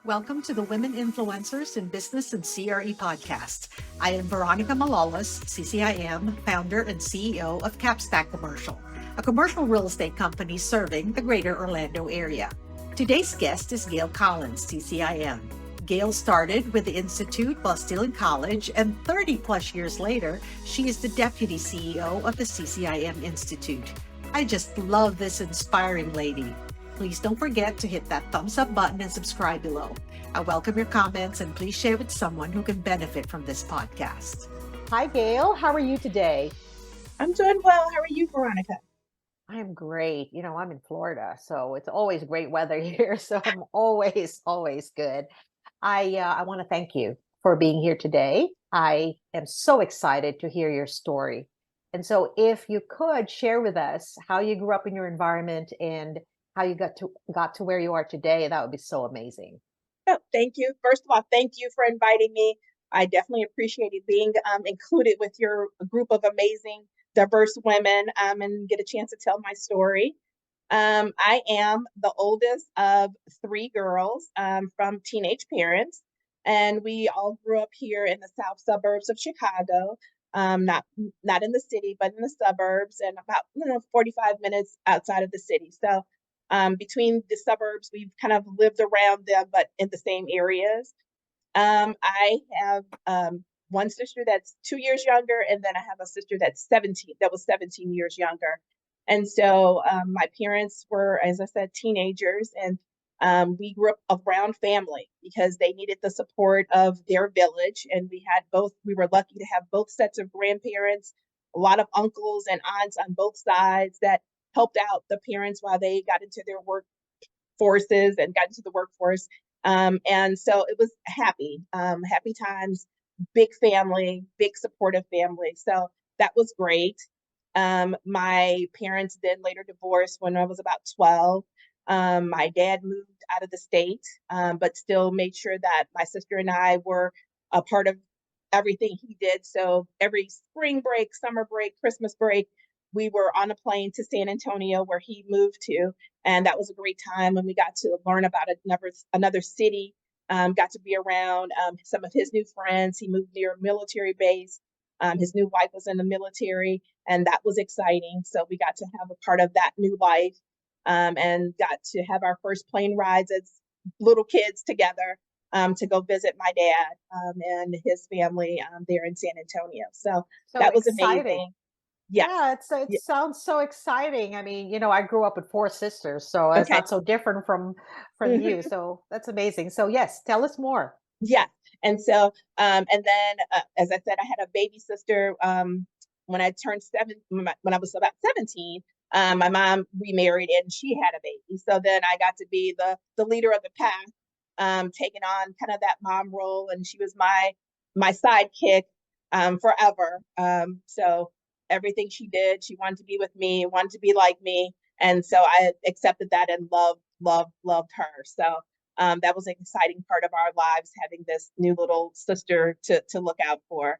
Welcome to the Women Influencers in Business and CRE podcast. I am Veronica Malolas, CCIM, founder and CEO of Capstack Commercial, a commercial real estate company serving the greater Orlando area. Today's guest is Gail Collins, CCIM. Gail started with the Institute while still in college, and 30 plus years later, she is the deputy CEO of the CCIM Institute. I just love this inspiring lady. Please don't forget to hit that thumbs up button and subscribe below. I welcome your comments and please share with someone who can benefit from this podcast. Hi, Gail. How are you today? I'm doing well. How are you, Veronica? I'm great. I'm in Florida, so it's always great weather here. So I'm always good. I want to thank you for being here today. I am so excited to hear your story. And so if you could share with us how you grew up in your environment and how you got to where you are today, that would be so amazing. Oh, thank you. First of all, thank you for inviting me. I definitely appreciated being included with your group of amazing, diverse women and get a chance to tell my story. I am the oldest of three girls from teenage parents, and we all grew up here in the South Suburbs of Chicago. Not in the city, but in the suburbs, and about 45 minutes outside of the city. So between the suburbs, we've kind of lived around them, but in the same areas. I have one sister that's 2 years younger, and then I have a sister that was 17 years younger. And so my parents were, as I said, teenagers, and we grew up around family because they needed the support of their village. And we were lucky to have both sets of grandparents, a lot of uncles and aunts on both sides that helped out the parents while they got into their workforces and got into the workforce. And so it was happy times, big family, big supportive family. So that was great. My parents then later divorced when I was about 12. My dad moved out of the state, but still made sure that my sister and I were a part of everything he did. So every spring break, summer break, Christmas break, we were on a plane to San Antonio where he moved to. And that was a great time when we got to learn about another city, got to be around some of his new friends. He moved near a military base. His new wife was in the military, and that was exciting. So we got to have a part of that new life and got to have our first plane rides as little kids together to go visit my dad and his family there in San Antonio. So So that was exciting. amazing. Yes. Yeah, it Yeah. sounds so exciting. I mean, I grew up with four sisters, so it's Okay. not so different from you. Mhm. So that's amazing. So yes, tell us more. Yeah. And so, and then, as I said, I had a baby sister when I turned when I was about 17. My mom remarried and she had a baby. So then I got to be the leader of the pack, taking on kind of that mom role, and she was my sidekick forever. So everything she did, she wanted to be with me, wanted to be like me, and so I accepted that and loved her. So that was an exciting part of our lives, having this new little sister to look out for.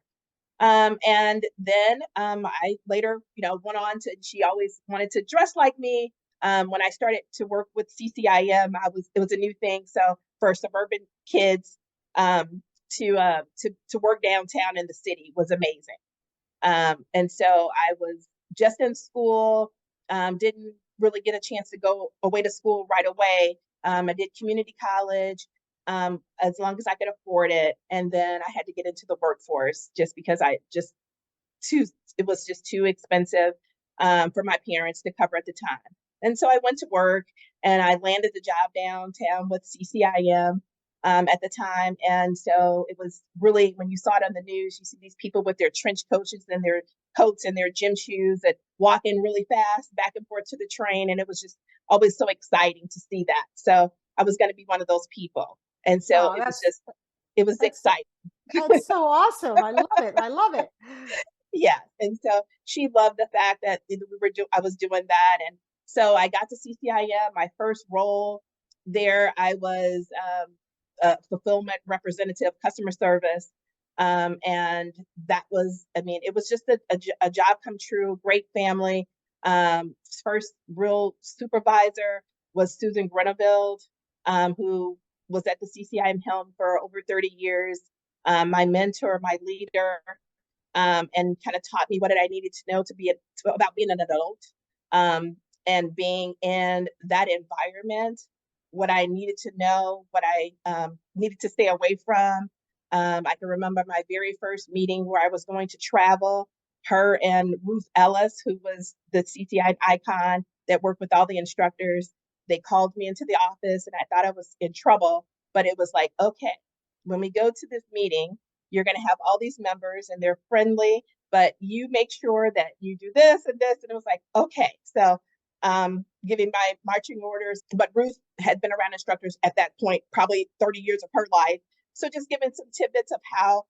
And then I later, went on to, she always wanted to dress like me. When I started to work with CCIM, it was a new thing. So for suburban kids, to work downtown in the city was amazing. And so I was just in school, didn't really get a chance to go away to school right away. I did community college as long as I could afford it. And then I had to get into the workforce just because it was just too expensive for my parents to cover at the time. And so I went to work and I landed the job downtown with CCIM at the time. And so it was really, when you saw it on the news, you see these people with their trench coats and their coats and their gym shoes that walking really fast back and forth to the train. And it was just always so exciting to see that. So I was going to be one of those people. And so Oh, it was that's exciting. that's so awesome. I love it. I love it. Yeah. And so she loved the fact that I was doing that. And so I got to CCIM, my first role there. I was a fulfillment representative, customer service. And that was, I mean, it was just a job come true, great family. First real supervisor was Susan Greneville, who was at the CCIM helm for over 30 years. My mentor, my leader, and kind of taught me what I needed to know about being an adult, and being in that environment, what I needed to know, what I needed to stay away from. I can remember my very first meeting where I was going to travel. Her and Ruth Ellis, who was the CCI icon that worked with all the instructors, they called me into the office and I thought I was in trouble, but it was like, okay, when we go to this meeting, you're going to have all these members and they're friendly, but you make sure that you do this and this. And it was like, okay. So giving my marching orders, but Ruth had been around instructors at that point, probably 30 years of her life. So just giving some tidbits of how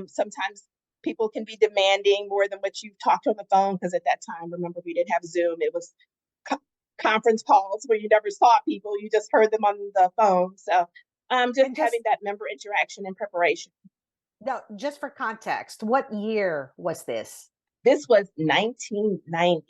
sometimes people can be demanding more than what you talked on the phone. Because at that time, remember, we didn't have Zoom. It was conference calls where you never saw people. You just heard them on the phone. So just having that member interaction and preparation. Now, just for context, what year was this? This was 1990.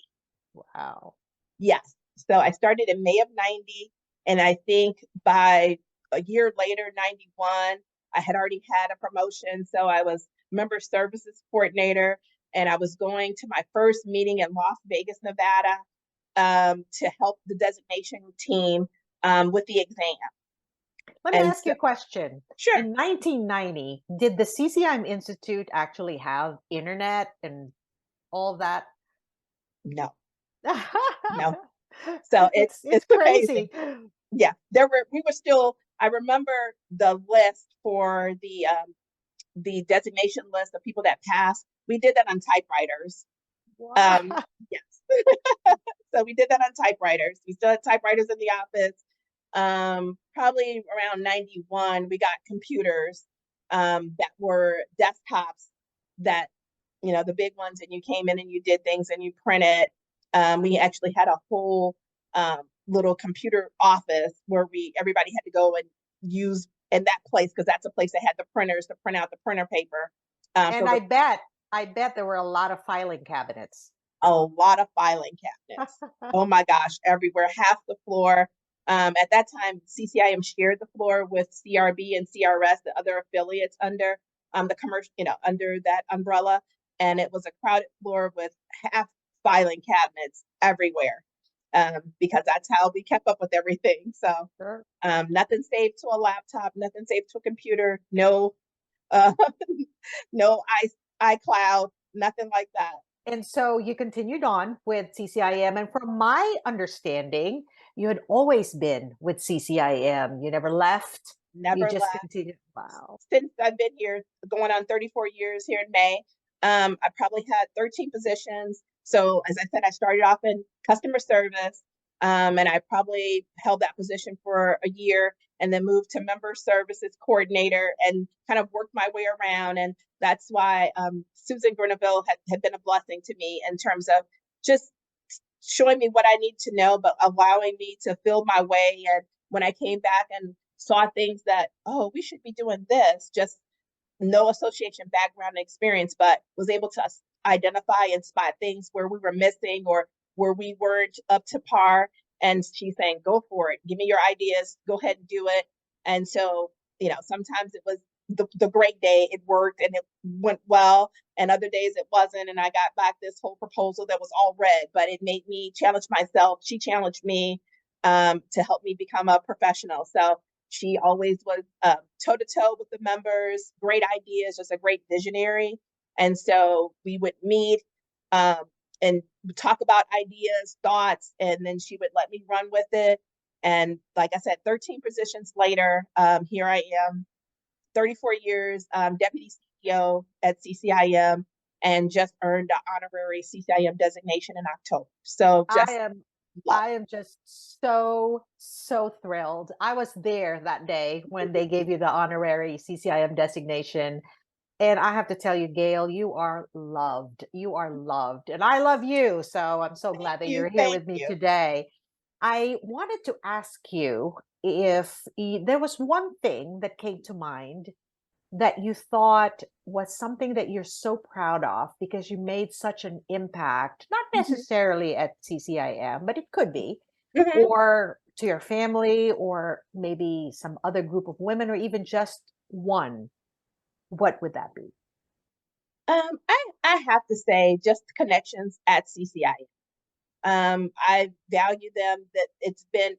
Wow. Yes. So I started in May of 90. And I think by a year later, 91, I had already had a promotion. So I was member services coordinator. And I was going to my first meeting in Las Vegas, Nevada, to help the designation team with the exam. Let me ask you a question. Sure. In 1990, did the CCIM Institute actually have internet and all of that? No. No. So it's crazy. Amazing. Yeah, we were still, I remember the list for the designation list of people that passed. We did that on typewriters. Wow. Yes. So we did that on typewriters. We still had typewriters in the office. Probably around 91, we got computers that were desktops that, the big ones, and you came in and you did things and you printed. We actually had a whole little computer office where everybody had to go and use in that place, because that's a place that had the printers to print out the printer paper. And I bet there were a lot of filing cabinets. A lot of filing cabinets. Oh my gosh, everywhere, half the floor. At that time, CCIM shared the floor with CRB and CRS, the other affiliates under the commercial, under that umbrella. And it was a crowded floor with half filing cabinets everywhere, because that's how we kept up with everything. So Sure. Nothing saved to a laptop, nothing saved to a computer, no no iCloud, nothing like that. And so you continued on with CCIM. And from my understanding, you had always been with CCIM. You never left. Never You just left. continued. Wow. Since I've been here, going on 34 years here in May, I probably had 13 positions. So as I said, I started off in customer service, and I probably held that position for a year and then moved to member services coordinator and kind of worked my way around. And that's why Susan Gurneville had been a blessing to me in terms of just showing me what I need to know, but allowing me to feel my way. And when I came back and saw things that, oh, we should be doing this, just no association background and experience, but was able to identify and spot things where we were missing or where we weren't up to par. And she's saying, go for it. Give me your ideas. Go ahead and do it. And so, sometimes it was the great day. It worked and it went well. And other days it wasn't. And I got back this whole proposal that was all red, but it made me challenge myself. She challenged me to help me become a professional. So she always was toe to toe with the members, great ideas, just a great visionary. And so we would meet and talk about ideas, thoughts, and then she would let me run with it. And like I said, 13 positions later, here I am, 34 years, deputy CEO at CCIM, and just earned the honorary CCIM designation in October. So I am just so thrilled. I was there that day when they gave you the honorary CCIM designation. And I have to tell you, Gail, you are loved. You are loved. And I love you. So I'm so glad that you're here with me today. I wanted to ask you if there was one thing that came to mind that you thought was something that you're so proud of because you made such an impact, not necessarily at CCIM, but it could be, or to your family or maybe some other group of women or even just one, what would that be? I have to say just connections at CCIM. I value them that it's been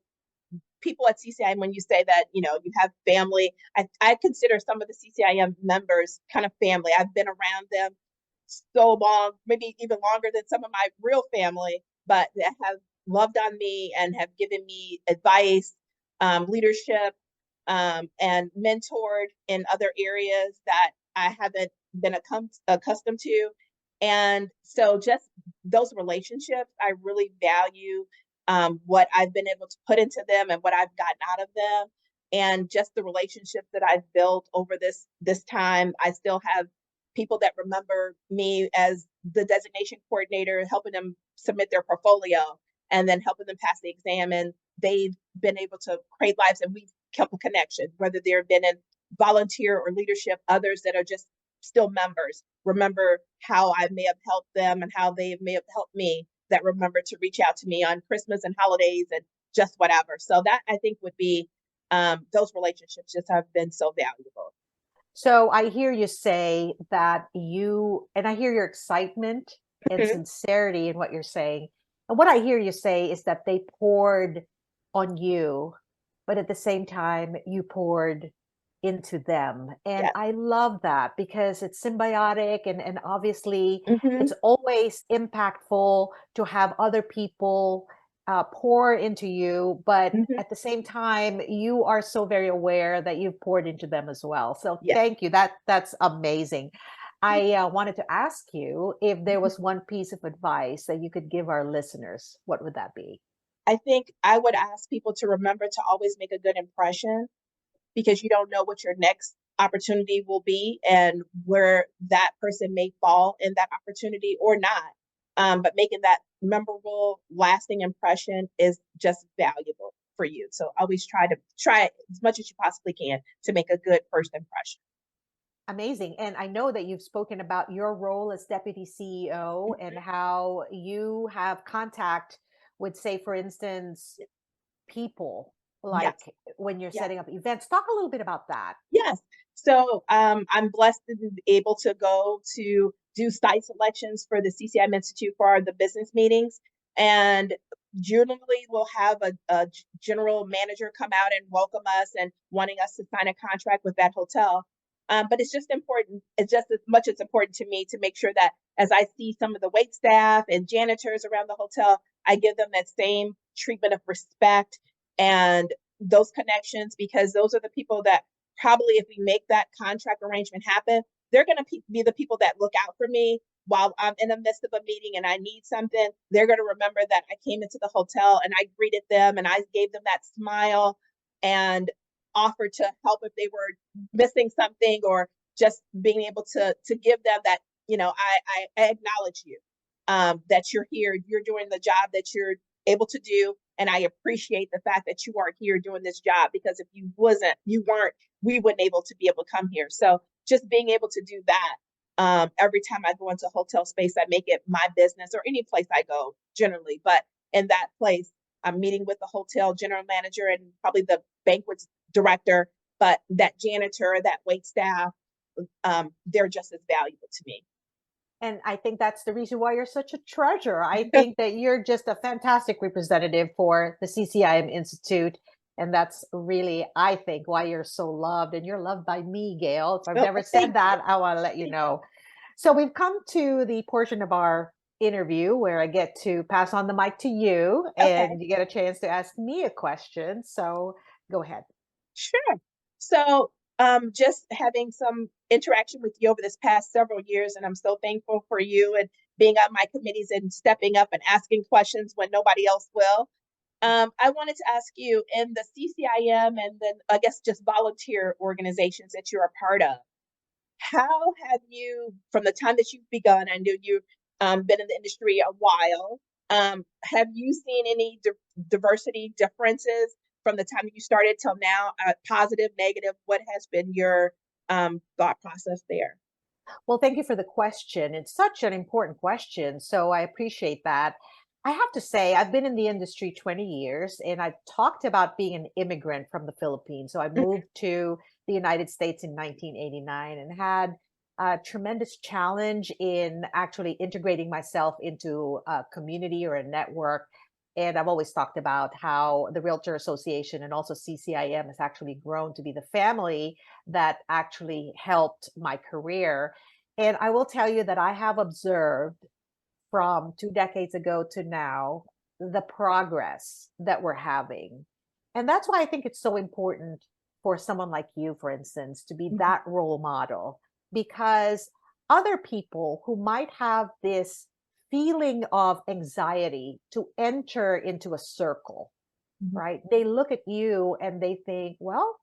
people at CCIM, when you say that, you have family, I consider some of the CCIM members kind of family. I've been around them so long, maybe even longer than some of my real family, but that have loved on me and have given me advice, leadership, and mentored in other areas that I haven't been accustomed to. And so just those relationships, I really value what I've been able to put into them and what I've gotten out of them, and just the relationships that I've built over this time. I still have people that remember me as the designation coordinator, helping them submit their portfolio and then helping them pass the exam. And they've been able to create lives, and we've kept a connection, whether they've been in volunteer or leadership. Others that are just still members remember how I may have helped them and how they may have helped me, that remember to reach out to me on Christmas and holidays and just whatever. So that, I think, would be those relationships just have been so valuable. So I hear you say that and I hear your excitement and Mhm. sincerity in what you're saying. And what I hear you say is that they poured on you, but at the same time, you poured into them. And Yeah. I love that because it's symbiotic and obviously Hmm. it's always impactful to have other people pour into you, but Hmm. at the same time, you are so very aware that you've poured into them as well. So Yeah. thank you. That's amazing. I wanted to ask you if there was one piece of advice that you could give our listeners. What would that be? I think I would ask people to remember to always make a good impression, because you don't know what your next opportunity will be and where that person may fall in that opportunity or not. But making that memorable, lasting impression is just valuable for you. So always try as much as you possibly can to make a good first impression. Amazing. And I know that you've spoken about your role as deputy CEO and Mhm. how you have contact with, say, for instance, people Yes. like when you're Yes. setting up events. Talk a little bit about that. Yes. So I'm blessed to be able to go to do site selections for the CCIM Institute for the business meetings. And generally, we'll have a general manager come out and welcome us and wanting us to sign a contract with that hotel. But it's just important, it's just as much as important to me to make sure that as I see some of the wait staff and janitors around the hotel, I give them that same treatment of respect and those connections, because those are the people that probably, if we make that contract arrangement happen, they're going to be the people that look out for me while I'm in the midst of a meeting and I need something. They're going to remember that I came into the hotel and I greeted them and I gave them that smile and offered to help if they were missing something, or just being able to give them that, I acknowledge you, that you're here, you're doing the job that you're able to do, and I appreciate the fact that you are here doing this job, because if you weren't, we wouldn't able to be able to come here. So just being able to do that, every time I go into a hotel space, I make it my business, or any place I go generally. But in that place, I'm meeting with the hotel general manager and probably the banquet director, but that janitor, that wait staff, they're just as valuable to me. And I think that's the reason why you're such a treasure. I think that you're just a fantastic representative for the CCIM Institute. And that's really, I think, why you're so loved. And you're loved by me, Gail. If I've Oh, never said thank you. that, I want to let you know. So we've come to the portion of our interview where I get to pass on the mic to you Okay. and you get a chance to ask me a question. So go ahead. Sure. So, just having some interaction with you over this past several years, and I'm so thankful for you and being on my committees and stepping up and asking questions when nobody else will. I wanted to ask you, in the CCIM and then I guess just volunteer organizations that you're a part of, how have you, from the time that you've begun, I know you've been in the industry a while, have you seen any diversity differences from the time you started till now, positive, negative? What has been your thought process there? Well, thank you for the question. It's such an important question. So I appreciate that. I have to say, I've been in the industry 20 years, and I've talked about being an immigrant from the Philippines. So I moved to the United States in 1989 and had a tremendous challenge in actually integrating myself into a community or a network. And I've always talked about how the Realtor Association and also CCIM has actually grown to be the family that actually helped my career. And I will tell you that I have observed from 2 decades ago to now, the progress that we're having. And that's why I think it's so important for someone like you, for instance, to be Mhm. that role model, because other people who might have this feeling of anxiety to enter into a circle, Mhm. right? They look at you and they think, well,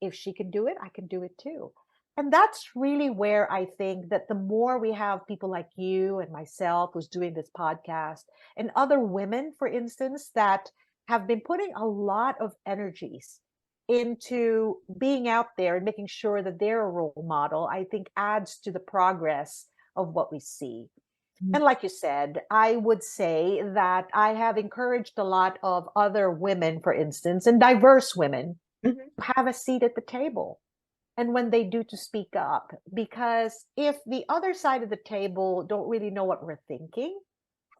if she can do it, I can do it too. And that's really where I think that the more we have people like you and myself who's doing this podcast and other women, for instance, that have been putting a lot of energies into being out there and making sure that they're a role model, I think adds to the progress of what we see. Mhm. And like you said, I would say that I have encouraged a lot of other women, for instance, and diverse women Mhm. have a seat at the table. And when they do, to speak up, because if the other side of the table don't really know what we're thinking,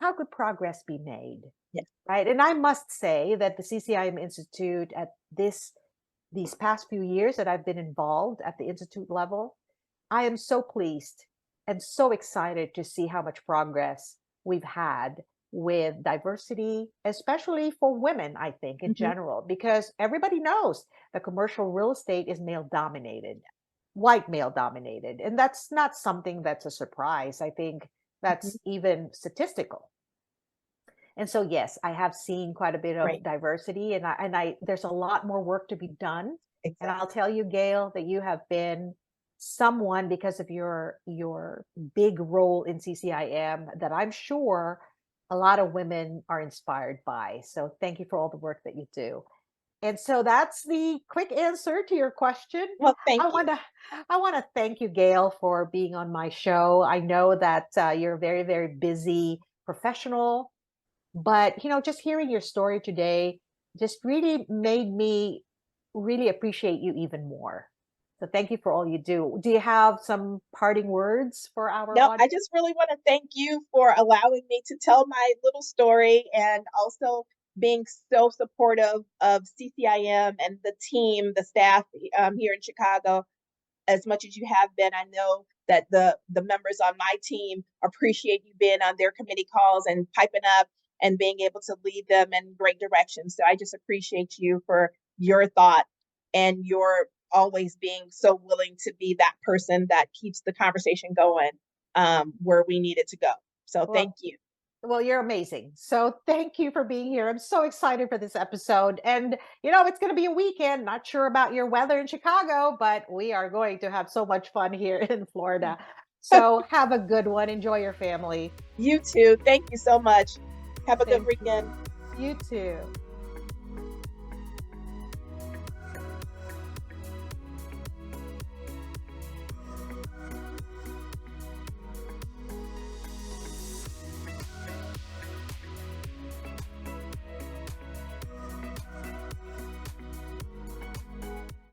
how could progress be made? Yes. Right. And I must say that the CCIM Institute at these past few years that I've been involved at the Institute level, I am so pleased and so excited to see how much progress we've had with diversity, especially for women, I think, in Mhm. general, because everybody knows that commercial real estate is male dominated, white male dominated. And that's not something that's a surprise. I think Mhm. that's even statistical. And so, yes, I have seen quite a bit of Right. diversity, and I there's a lot more work to be done. And Exactly. I'll tell you, Gail, that you have been someone, because of your big role in CCIM, that I'm sure a lot of women are inspired by. So thank you for all the work that you do. And so that's the quick answer to your question. Well, thank I you. want to I want to thank you, Gail, for being on my show. I know that you're a very, very busy professional, but just hearing your story today just really made me really appreciate you even more. So thank you for all you do. Do you have some parting words for our No, I audience? just really want to thank you for allowing me to tell my little story and also being so supportive of CCIM and the team, the staff here in Chicago. As much as you have been, I know that the members on my team appreciate you being on their committee calls and piping up and being able to lead them in great direction. So I just appreciate you for your thought and your always being so willing to be that person that keeps the conversation going where we need it to go. So Well, thank you. Well, you're amazing. So thank you for being here. I'm so excited for this episode. And, it's going to be a weekend. Not sure about your weather in Chicago, but we are going to have so much fun here in Florida. So have a good one. Enjoy your family. You too. Thank you so much. Have a good Thank you. weekend. You too.